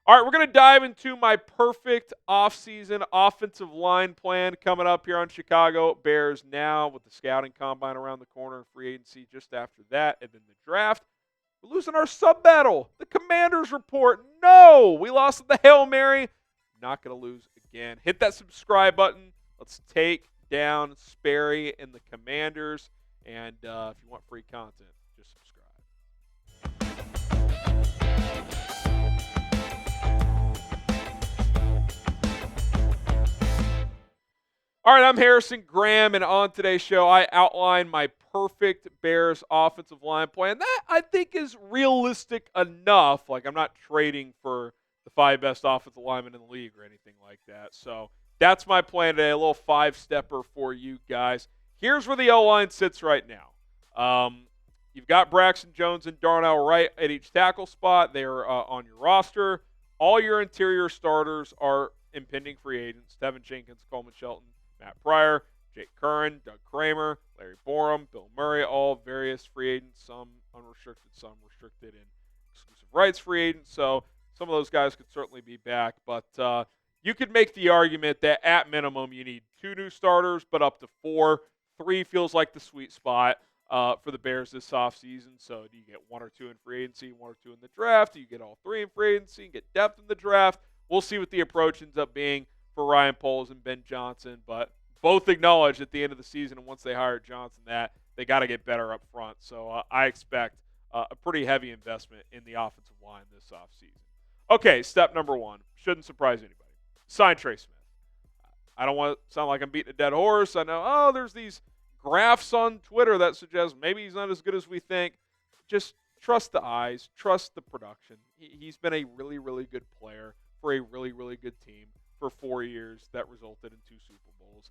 All right, we're going to dive into my perfect offseason offensive line plan coming up here on Chicago Bears Now with the scouting combine around the corner and free agency just after that, and then the draft. We're losing our sub battle. The Commanders report. No, we lost at the Hail Mary. Not going to lose again. Hit that subscribe button. Let's take down Sperry and the Commanders. And if you want free content, just subscribe. All right, I'm Harrison Graham, and on today's show, I outline my perfect Bears offensive line plan. That, I think, is realistic enough. Like, I'm not trading for the 5 best offensive linemen in the league or anything like that. So that's my plan today, a little 5-stepper for you guys. Here's where the O-line sits right now. You've got Braxton Jones and Darnell Wright at each tackle spot. They're on your roster. All your interior starters are impending free agents. Tevin Jenkins, Coleman Shelton, Matt Pryor, Jake Curran, Doug Kramer, Larry Borum, Bill Murray, all various free agents, some unrestricted, some restricted and exclusive rights free agents. So some of those guys could certainly be back. But you could make the argument that at minimum you need 2 new starters, but up to 4. 3 feels like the sweet spot for the Bears this offseason. So do you get 1 or 2 in free agency, 1 or 2 in the draft? Do you get all 3 in free agency and get depth in the draft? We'll see what the approach ends up being for Ryan Poles and Ben Johnson, but both acknowledge at the end of the season and once they hired Johnson that they got to get better up front. So I expect a pretty heavy investment in the offensive line this offseason. Okay, step number 1. Shouldn't surprise anybody. Sign Trey Smith. I don't want to sound like I'm beating a dead horse. I know, there's these graphs on Twitter that suggest maybe he's not as good as we think. Just trust the eyes. Trust the production. He's been a really, really good player for a really, really good team for 4 years that resulted in 2 Super Bowls.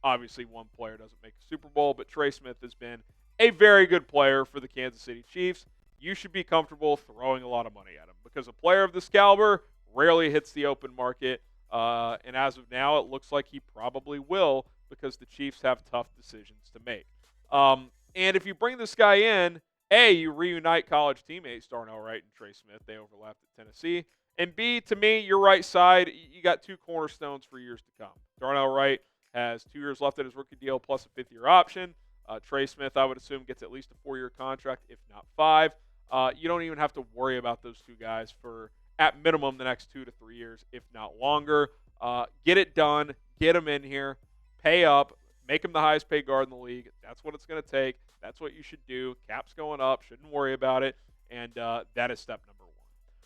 Obviously, one player doesn't make a Super Bowl, but Trey Smith has been a very good player for the Kansas City Chiefs. You should be comfortable throwing a lot of money at him because a player of this caliber rarely hits the open market. And as of now, it looks like he probably will because the Chiefs have tough decisions to make. And if you bring this guy in, A, you reunite college teammates Darnell Wright and Trey Smith. They overlapped at Tennessee. And B, to me, your right side, you got 2 cornerstones for years to come. Darnell Wright has 2 years left in his rookie deal plus a 5th-year option. Trey Smith, I would assume, gets at least a 4-year contract, if not 5. You don't even have to worry about those 2 guys for, at minimum, the next 2 to 3 years, if not longer. Get it done. Get them in here. Pay up. Make them the highest paid guard in the league. That's what it's going to take. That's what you should do. Cap's going up. Shouldn't worry about it. And that is step number 1.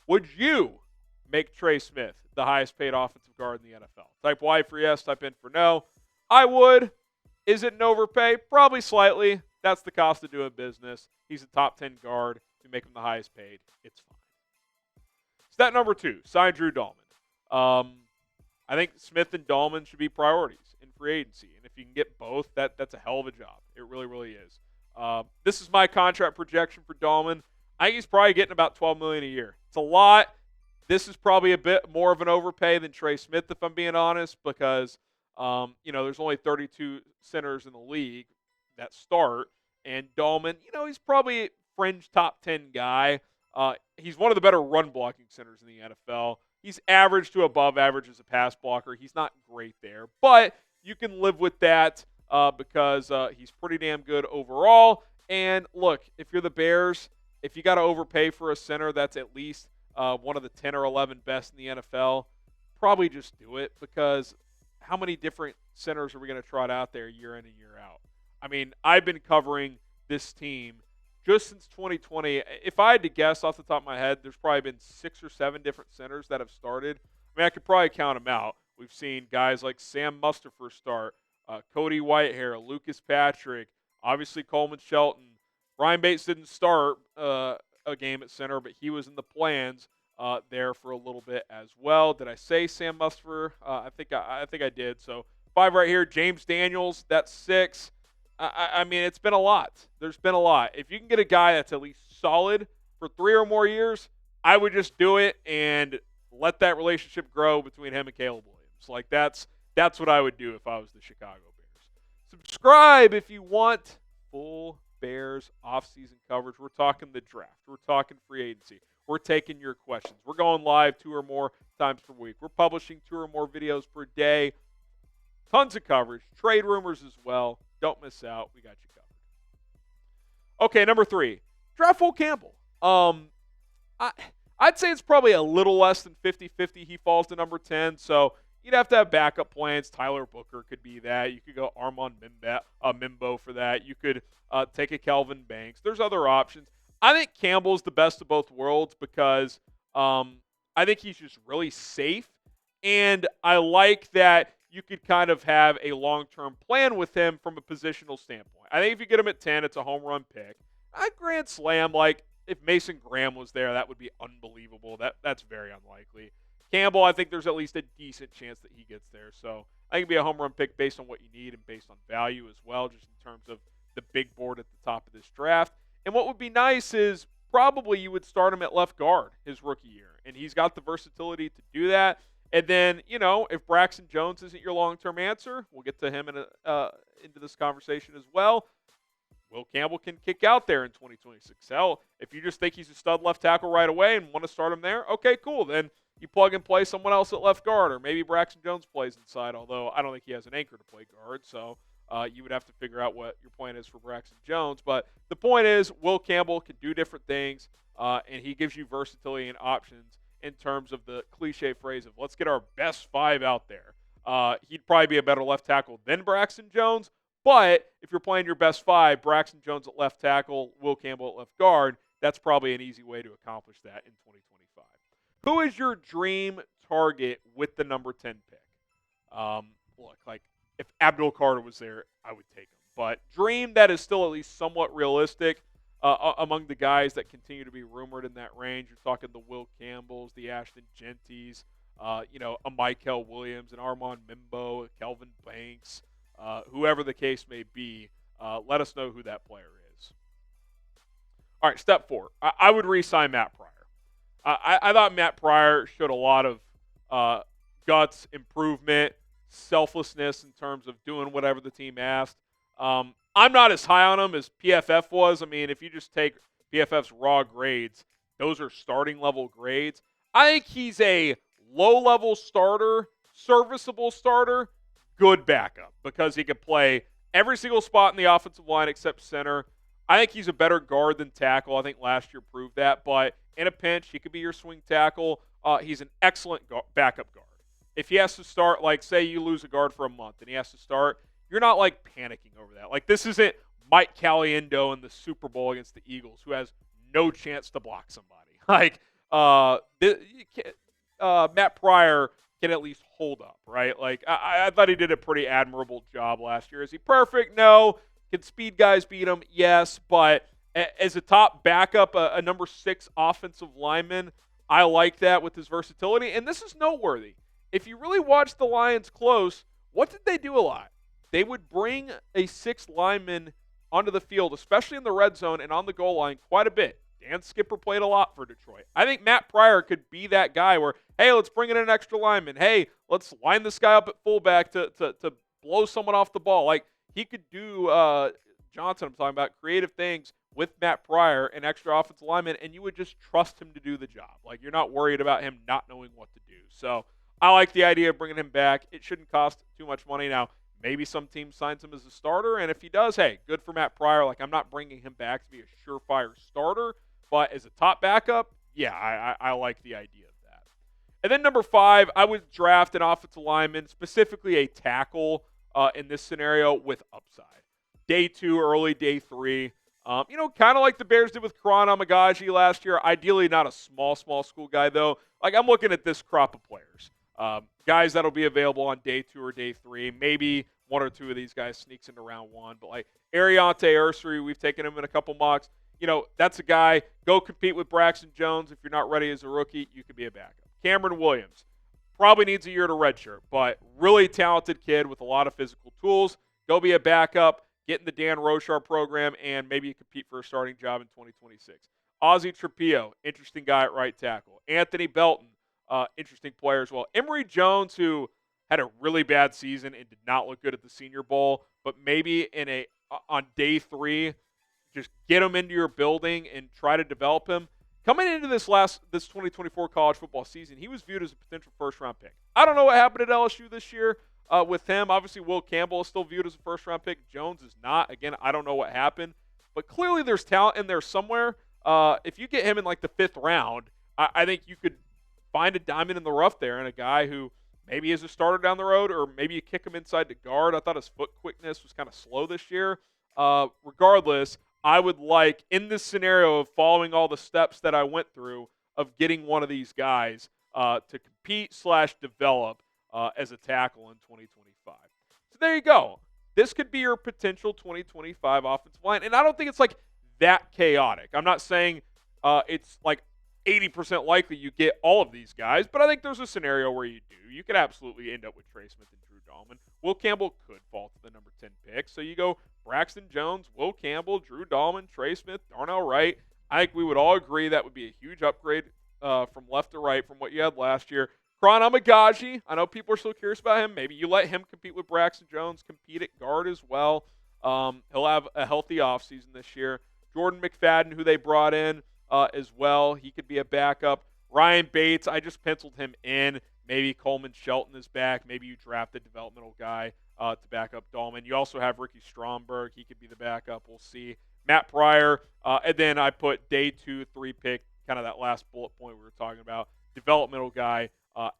Would you make Trey Smith the highest paid offensive guard in the NFL? Type Y for yes, type in for no. I would. Is it an overpay? Probably slightly. That's the cost of doing business. He's a top 10 guard. To make him the highest paid, it's fine. Step number 2, sign Drew Dalman. I think Smith and Dalman should be priorities in free agency. And if you can get both, that's a hell of a job. It really, really is. This is my contract projection for Dalman. I think he's probably getting about $12 million a year. It's a lot. This is probably a bit more of an overpay than Trey Smith, if I'm being honest, because there's only 32 centers in the league that start, and Dalman, he's probably a fringe top 10 guy. He's one of the better run blocking centers in the NFL. He's average to above average as a pass blocker. He's not great there, but you can live with that because he's pretty damn good overall. And look, if you're the Bears, if you got to overpay for a center that's at least one of the 10 or 11 best in the NFL, probably just do it because how many different centers are we going to trot out there year in and year out? I mean, I've been covering this team just since 2020. If I had to guess off the top of my head, there's probably been 6 or 7 different centers that have started. I mean, I could probably count them out. We've seen guys like Sam Mustipher start, Cody Whitehair, Lucas Patrick, obviously Coleman Shelton. Ryan Bates didn't start a game at center, but he was in the plans there for a little bit as well. Did I say Sam Mustipher? I think I did. So 5 right here. James Daniels, that's 6. I mean, it's been a lot. There's been a lot. If you can get a guy that's at least solid for 3 or more years, I would just do it and let that relationship grow between him and Caleb Williams. Like, that's what I would do if I was the Chicago Bears. Subscribe if you want full Bears offseason coverage. We're talking the draft. We're talking free agency. We're taking your questions. We're going live 2 or more times per week. We're publishing 2 or more videos per day. Tons of coverage. Trade rumors as well. Don't miss out. We got you covered. Okay, number 3. Draft Will Campbell. I'd say it's probably a little less than 50-50 he falls to number 10, so you'd have to have backup plans. Tyler Booker could be that. You could go Armand Mimbo for that. You could take a Kelvin Banks. There's other options. I think Campbell's the best of both worlds because I think he's just really safe, and I like that you could kind of have a long-term plan with him from a positional standpoint. I think if you get him at 10, it's a home run pick. I'd grand slam, like, if Mason Graham was there, that would be unbelievable. That's very unlikely. Campbell, I think there's at least a decent chance that he gets there. So I think it'd be a home run pick based on what you need and based on value as well, just in terms of the big board at the top of this draft. And what would be nice is probably you would start him at left guard his rookie year. And he's got the versatility to do that. And then, if Braxton Jones isn't your long-term answer, we'll get to him into this conversation as well. Will Campbell can kick out there in 2026. Hell, if you just think he's a stud left tackle right away and want to start him there, okay, cool. Then you plug and play someone else at left guard, or maybe Braxton Jones plays inside, although I don't think he has an anchor to play guard, so you would have to figure out what your plan is for Braxton Jones. But the point is, Will Campbell can do different things, and he gives you versatility and options in terms of the cliche phrase of let's get our best 5 out there. He'd probably be a better left tackle than Braxton Jones, but if you're playing your best 5, Braxton Jones at left tackle, Will Campbell at left guard, that's probably an easy way to accomplish that in 2025. Who is your dream target with the number 10 pick? Look, like if Abdul Carter was there, I would take him. But dream that is still at least somewhat realistic among the guys that continue to be rumored in that range. You're talking the Will Campbells, the Ashton Genties, a Michael Williams, an Armand Mimbo, a Kelvin Banks. Whoever the case may be, let us know who that player is. All right, step 4. I would re-sign Matt Pryor. I thought Matt Pryor showed a lot of guts, improvement, selflessness in terms of doing whatever the team asked. I'm not as high on him as PFF was. I mean, if you just take PFF's raw grades, those are starting level grades. I think he's a low-level starter, serviceable starter, good backup because he could play every single spot in the offensive line except center. I think he's a better guard than tackle. I think last year proved that. But in a pinch, he could be your swing tackle. He's an excellent backup guard. If he has to start, like, say you lose a guard for a month and he has to start, you're not, like, panicking over that. Like, this isn't Mike Caliendo in the Super Bowl against the Eagles who has no chance to block somebody. Like, Matt Pryor can at least hold up, right? Like, I thought he did a pretty admirable job last year. Is he perfect? No. Can speed guys beat him? Yes. But as a top backup, a number 6 offensive lineman, I like that with his versatility. And this is noteworthy. If you really watch the Lions close, what did they do a lot? They would bring a 6th lineman onto the field, especially in the red zone and on the goal line, quite a bit. Dan Skipper played a lot for Detroit. I think Matt Pryor could be that guy where, hey, let's bring in an extra lineman. Hey, let's line this guy up at fullback to blow someone off the ball. Like, he could do, Johnson, I'm talking about, creative things with Matt Pryor, an extra offensive lineman, and you would just trust him to do the job. Like, you're not worried about him not knowing what to do. So I like the idea of bringing him back. It shouldn't cost too much money. Now, maybe some team signs him as a starter, and if he does, hey, good for Matt Pryor. Like, I'm not bringing him back to be a surefire starter, but as a top backup, yeah, I like the idea of that. And then number 5, I would draft an offensive lineman, specifically a tackle in this scenario with upside. Day 2, early day 3. Kind of like the Bears did with Kiran Amegadjie last year. Ideally not a small school guy, though. Like, I'm looking at this crop of players. Guys that'll be available on day 2 or day 3. Maybe 1 or 2 of these guys sneaks into round 1. But, like, Ariante Ursary, we've taken him in a couple mocks. That's a guy. Go compete with Braxton Jones. If you're not ready as a rookie, you could be a backup. Cameron Williams probably needs a year to redshirt, but really talented kid with a lot of physical tools. Go be a backup, get in the Dan Rochar program, and maybe you compete for a starting job in 2026. Ozzie Trapillo, interesting guy at right tackle. Anthony Belton, interesting player as well. Emory Jones, who had a really bad season and did not look good at the Senior Bowl, but maybe on day 3, just get him into your building and try to develop him. coming into this 2024 college football season, he was viewed as a potential first-round pick. I don't know what happened at LSU this year with him. Obviously, Will Campbell is still viewed as a first-round pick. Jones is not. Again, I don't know what happened. But clearly there's talent in there somewhere. If you get him in like the 5th round, I think you could find a diamond in the rough there and a guy who maybe is a starter down the road, or maybe you kick him inside to guard. I thought his foot quickness was kind of slow this year. Regardless, I would like, in this scenario of following all the steps that I went through, of getting one of these guys to compete/develop as a tackle in 2025. So there you go. This could be your potential 2025 offensive line. And I don't think it's like that chaotic. I'm not saying it's like 80% likely you get all of these guys, but I think there's a scenario where you do. You could absolutely end up with Trey Smith and Drew Dalman. Will Campbell could fall to the number 10 pick. So you go Braxton Jones, Will Campbell, Drew Dalman, Trey Smith, Darnell Wright. I think we would all agree that would be a huge upgrade from left to right from what you had last year. Kiran Amegadjie, I know people are still curious about him. Maybe you let him compete with Braxton Jones, compete at guard as well. He'll have a healthy offseason this year. Jordan McFadden, who they brought in as well, he could be a backup. Ryan Bates, I just penciled him in. Maybe Coleman Shelton is back. Maybe you draft the developmental guy to back up Dalman. You also have Ricky Stromberg. He could be the backup. We'll see. Matt Pryor. And then I put day 2, 3 pick, kind of that last bullet point we were talking about, developmental guy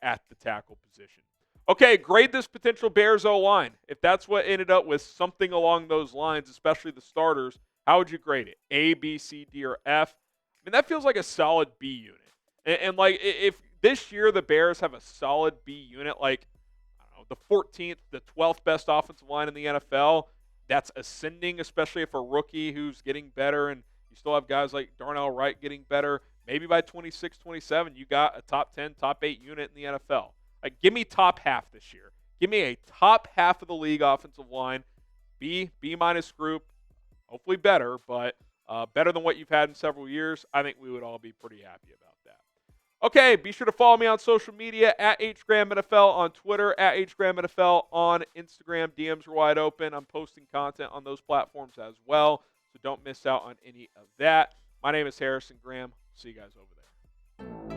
at the tackle position. Okay, grade this potential Bears O-line. If that's what ended up with something along those lines, especially the starters, how would you grade it? A, B, C, D, or F? I mean, that feels like a solid B unit. And like, if this year the Bears have a solid B unit, like, I don't know, the 14th, the 12th best offensive line in the NFL, that's ascending, especially if a rookie who's getting better, and you still have guys like Darnell Wright getting better. Maybe by 26, 27, you got a top 10, top 8 unit in the NFL. Like, give me top half this year. Give me a top half of the league offensive line, B-minus group, hopefully better, but better than what you've had in several years. I think we would all be pretty happy about that. Okay, be sure to follow me on social media at HGramNFL on Twitter, at HGramNFL on Instagram. DMs are wide open. I'm posting content on those platforms as well, so don't miss out on any of that. My name is Harrison Graham. See you guys over there.